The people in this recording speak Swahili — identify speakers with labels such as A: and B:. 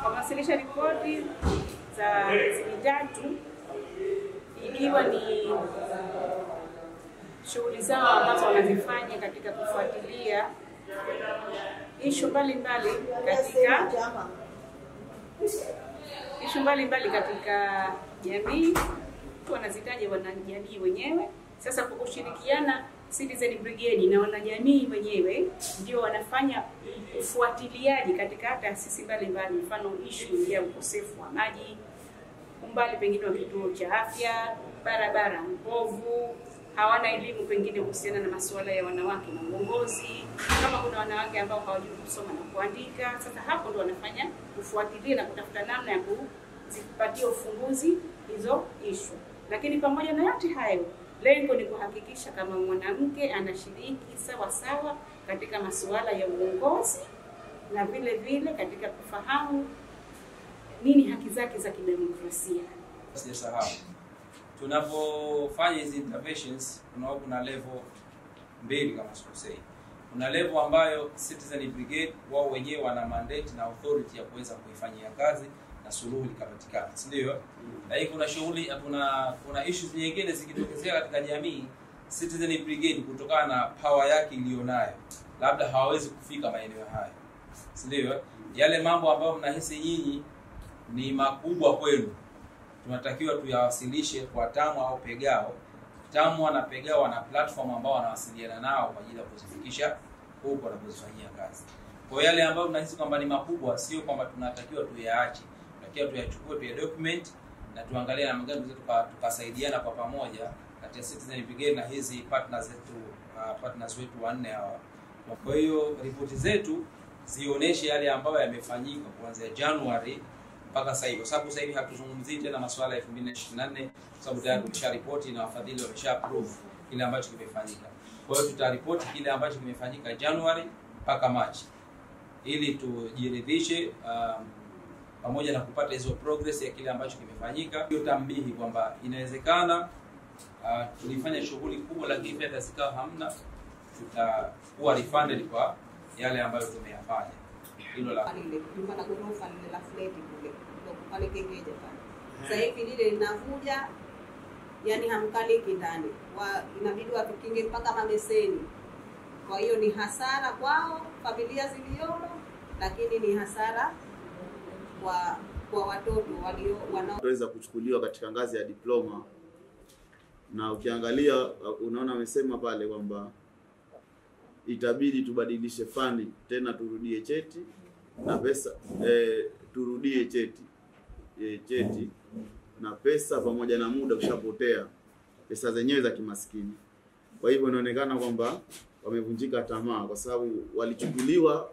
A: Wamewasilisha ripoti za miezi mitatu ikiwa ni shughuli zao ambazo wanazifanya katika kufuatilia ishu mbalimbali katika jamii. Wanazitaja wanajamii wenyewe. Sasa kwa kushirikiana Citizen Brigade na wanajamii wenyewe ndio wanafanya ufuatiliaji katika taasisi mbalimbali, mfano issue ya ukosefu wa maji, umbali pengine wa kituo cha afya, barabara mbovu, hawana elimu pengine kuhusiana na masuala ya wanawake na uongozi, kama kuna wanawake ambao hawajui kusoma na kuandika. Sasa hapo ndio wanafanya kufuatilia na kutafuta namna ya kuzipatia ufumbuzi hizo issue. Lakini pamoja na yote hayo, lengo ni kuhakikisha kama mwanamke anashiriki sawa sawa katika masuala ya uongozi na vile vile katika kufahamu nini haki zake za kidemokrasia.
B: Sisahau, tunapofanya hizi interventions kuna level mbili kama sikosei. Kuna level ambayo Citizen Brigade wao wenyewe wana mandate na authority ya kuweza kuifanyia kazi na suluhu likapatikana, ndio. Na kuna shughuli, kuna issues nyingine zikitokezea katika jamii, Citizen Brigade kutokana na power yake ilionayo labda hawawezi kufika maeneo hayo, ndio. Yale mambo ambayo mnahisi nyinyi ni makubwa kwenu, tunatakiwa tuyawasilishe kwa TAMWA au PEGAO. TAMWA na PEGAO na platform ambao wanawasiliana nao kwa ajili ya kuzifikisha huko na kuzifanyia kazi. Kwa yale ambayo mnahisi kwamba ni makubwa, sio kwamba tunatakiwa tuyaache, tunatakiwa tuyachukue, tuyadocument na tuangalie namna gani tukasaidiana kwa pamoja kati ya Citizen Brigade na hizi partners wetu wanne hawa. Kwa hiyo ripoti zetu zionyeshe yale ambayo yamefanyika kuanzia Januari mpaka sasa hivi, kwa sababu sasa hivi hatuzungumzii tena masuala ya 2024 kwa sababu tayari tumesharipoti na wafadhili wamesha approve kile ambacho kimefanyika. Kwa hiyo tutaripoti kile ambacho kimefanyika Januari mpaka Machi ili tujiridhishe pamoja na kupata hizo progress ya kile ambacho kimefanyika. Hiyo tambihi kwamba inawezekana tulifanya shughuli kubwa lakini fedha zikawa hamna, tutakuwa refunded kwa yale ambayo tumeyafanya. Hilo la
C: kulikuwa na ghorofa lile la flat kule pale Kengeja pale. Sasa hivi lile linavuja, yani hamkaliki ndani, inabidi watukinge mpaka mameseni. Kwa hiyo ni hasara kwao familia ziliomo, lakini ni hasara kwa watoto
D: wanaweza kuchukuliwa katika ngazi ya diploma. Na ukiangalia unaona amesema pale kwamba itabidi tubadilishe fani tena, turudie cheti na pesa, turudie cheti na pesa pamoja na muda ushapotea, pesa zenyewe za kimaskini. Kwa hivyo inaonekana kwamba wamevunjika tamaa kwa sababu walichukuliwa